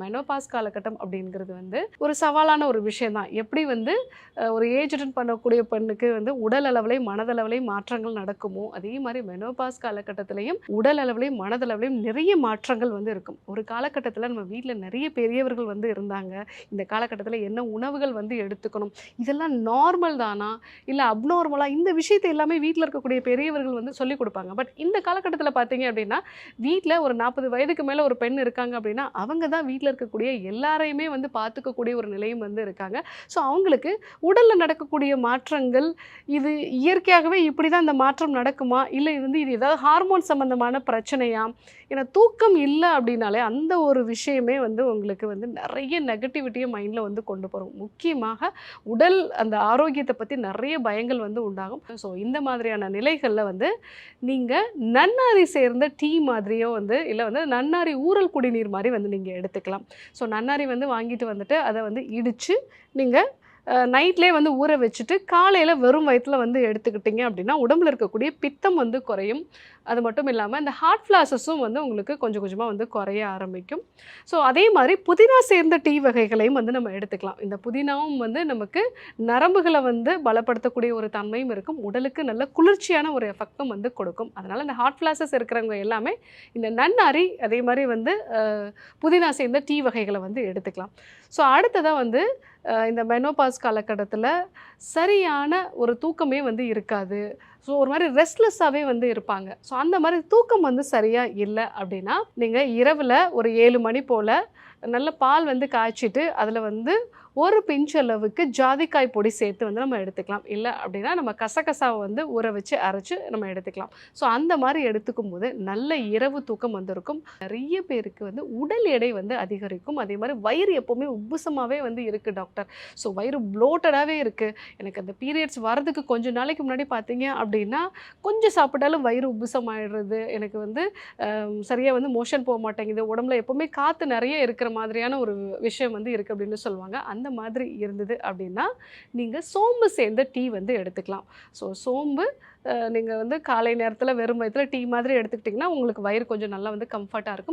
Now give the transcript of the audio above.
Menopause காலகட்டம் அப்படிங்கிறது வந்து ஒரு சவாலான ஒரு விஷயம் தான். எப்படி வந்து ஒரு ஏஜ் அட்டெண்ட் பண்ணக்கூடிய பெண்ணுக்கு வந்து உடல் அளவிலேயும் மனதளவிலேயும் மாற்றங்கள் நடக்குமோ, அதே மாதிரி மெனோபாஸ் காலகட்டத்திலையும் உடல் அளவிலையும் மனதளவிலையும் நிறைய மாற்றங்கள் வந்து இருக்கும். ஒரு காலகட்டத்தில் நம்ம வீட்டில் நிறைய பெரியவர்கள் வந்து இருந்தாங்க. இந்த காலகட்டத்தில் என்ன உணவுகள் வந்து எடுத்துக்கணும், இதெல்லாம் நார்மல் தானா இல்லை அப்நார்மலா, இந்த விஷயத்தை எல்லாமே வீட்டில் இருக்கக்கூடிய பெரியவர்கள் வந்து சொல்லிக் கொடுப்பாங்க. பட் இந்த காலகட்டத்தில் பார்த்தீங்க அப்படின்னா வீட்டில் ஒரு 40 வயதுக்கு மேலே ஒரு பெண் இருக்காங்க அப்படின்னா அவங்க தான் வீட்டில் இருக்கக்கூடிய எல்லாரையுமே வந்து பார்த்துக்கக்கூடிய ஒரு நிலையும் வந்து இருக்காங்க. ஸோ அவங்களுக்கு உடலில் நடக்கக்கூடிய மாற்றங்கள் இது இயற்கையாகவே இப்படி தான் இந்த மாற்றம் நடக்குமா, இல்லை இது ஏதாவது ஹார்மோன் சம்மந்தமான பிரச்சனையா? ஏன்னா தூக்கம் இல்லை அப்படின்னாலே அந்த ஒரு விஷயமே வந்து உங்களுக்கு வந்து நிறைய நெகட்டிவிட்டியை மைண்டில் வந்து கொண்டு போகிறோம். முக்கியமாக உடல் அந்த ஆரோக்கியத்தை பற்றி நிறைய பயங்கள் வந்து உண்டாகும். ஸோ இந்த மாதிரியான நிலைகளில் வந்து நீங்கள் நன்னாரி சேர்ந்த டீ மாதிரியோ வந்து இல்லை வந்து நன்னாரி ஊறல் குடிநீர் மாதிரி வந்து நீங்கள் எடுத்துக்கலாம். ஸோ நன்னாரி வந்து வாங்கிட்டு வந்துட்டு அதை வந்து இடித்து நீங்கள் நைட்லேயே வந்து ஊற வச்சுட்டு காலையில் வெறும் வயிற்றில் வந்து எடுத்துக்கிட்டிங்க அப்படின்னா உடம்புல இருக்கக்கூடிய பித்தம் வந்து குறையும். அது மட்டும் இல்லாமல் இந்த ஹார்ட் ஃப்ளாஸஸும் வந்து உங்களுக்கு கொஞ்சம் கொஞ்சமாக வந்து குறைய ஆரம்பிக்கும். ஸோ அதே மாதிரி புதினா சேர்ந்த டீ வகைகளையும் வந்து நம்ம எடுத்துக்கலாம். இந்த புதினாவும் வந்து நமக்கு நரம்புகளை வந்து பலப்படுத்தக்கூடிய ஒரு தன்மையும் இருக்கும். உடலுக்கு நல்ல குளிர்ச்சியான ஒரு எஃபெக்டும் வந்து கொடுக்கும். அதனால் இந்த ஹார்ட் ஃப்ளாஸஸ் இருக்கிறவங்க எல்லாமே இந்த நன்னாரி அதே மாதிரி வந்து புதினா சேர்ந்த டீ வகைகளை வந்து எடுத்துக்கலாம். ஸோ அடுத்ததாக வந்து இந்த மெனோபாஸ் காலகட்டத்தில் சரியான ஒரு தூக்கமே வந்து இருக்காது. ஸோ ஒரு மாதிரி ரெஸ்ட்லெஸ்ஸாகவே வந்து இருப்பாங்க. ஸோ அந்த மாதிரி தூக்கம் வந்து சரியாக இல்லை அப்படின்னா நீங்கள் இரவில் ஒரு 7 மணி போல் நல்ல பால் வந்து காய்ச்சிட்டு அதில் வந்து ஒரு பிஞ்ச் அளவுக்கு ஜாதிக்காய் பொடி சேர்த்து வந்து நம்ம எடுத்துக்கலாம். இல்லை அப்படின்னா நம்ம கசகசாவை வந்து ஊற வச்சு அரைச்சி நம்ம எடுத்துக்கலாம். ஸோ அந்த மாதிரி எடுத்துக்கும் போது நல்ல இரவு தூக்கம் வந்து இருக்கும். நிறைய பேருக்கு வந்து உடல் எடை வந்து அதிகரிக்கும். அதே மாதிரி வயிறு எப்போவுமே உப்புசமாகவே வந்து இருக்குது டாக்டர். ஸோ வயிறு ப்ளோட்டடாகவே இருக்குது. எனக்கு அந்த பீரியட்ஸ் வரதுக்கு கொஞ்சம் நாளைக்கு முன்னாடி பார்த்தீங்க அப்படின்னா கொஞ்சம் சாப்பிட்டாலும் வயிறு உப்புசமாயிடுறது, எனக்கு வந்து சரியாக வந்து மோஷன் போக மாட்டேங்குது, உடம்புல எப்போவுமே காற்று நிறைய இருக்கிற மாதிரியான ஒரு விஷயம் வந்து இருக்குது அப்படின்னு சொல்லுவாங்க. அந்த மாதிரி இருந்தது அப்படின்னா நீங்கள் சோம்பு சேர்ந்த டீ வந்து எடுத்துக்கலாம். ஸோ சோம்பு நீங்கள் வந்து காலை நேரத்தில் வெறும் வயிற்றில் டீ மாதிரி எடுத்துக்கிட்டிங்கன்னா உங்களுக்கு வயிறு கொஞ்சம் நல்லா வந்து கம்ஃபர்ட்டாக இருக்கும்.